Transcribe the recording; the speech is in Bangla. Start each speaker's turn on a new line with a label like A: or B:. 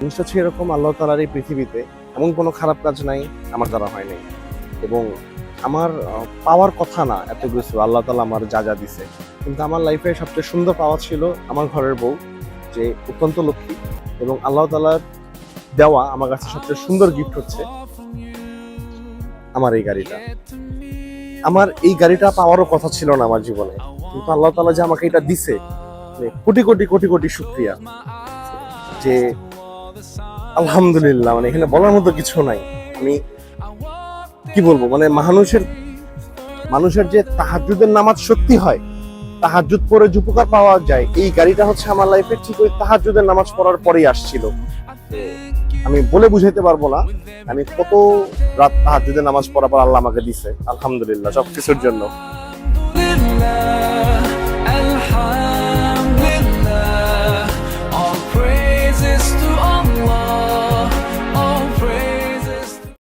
A: জিনিসটা হচ্ছে এরকম, আল্লাহ তাআলার এই পৃথিবীতে এমন কোনো খারাপ কাজ নাই আমার দ্বারা হয় নাই, এবং আমার পাওয়ার কথা না এত কিছু আল্লাহ তাআলা আমার যা যা দিছে, কিন্তু আমার লাইফে সবচেয়ে সুন্দর পাওয়া ছিল আমার ঘরের বউ, যে অত্যন্ত লক্ষ্মী। এবং আল্লাহ তাআলার দেওয়া আমার কাছে সবচেয়ে সুন্দর গিফট হচ্ছে আমার এই গাড়িটা। আমার এই গাড়িটা পাওয়ারও কথা ছিল না আমার জীবনে, কিন্তু আল্লাহ তাআলা যে আমাকে এটা দিছে, মানে কোটি কোটি কোটি কোটি শুকরিয়া। যে আলহামদুলিল্লাহ, মানে এখানে বলার মতো কিছু নাই। আমি কি বলবো, মানে মানুষের যে তাহাজ্জুদের নামাজ সত্যি হয়, তাহাজ্জুদ পড়ে যে উপকার পাওয়া যায়, এই গাড়িটা হচ্ছে আমার লাইফে ঠিক ওই তাহাজ্জুদের নামাজ পড়ার পরেই আসছিল। আমি বলে বুঝাইতে পারবো না আমি কত রাত তাহাজ্জুদের নামাজ পড়ার পর আল্লাহ আমাকে দিছে। আলহামদুলিল্লাহ সবকিছুর জন্য।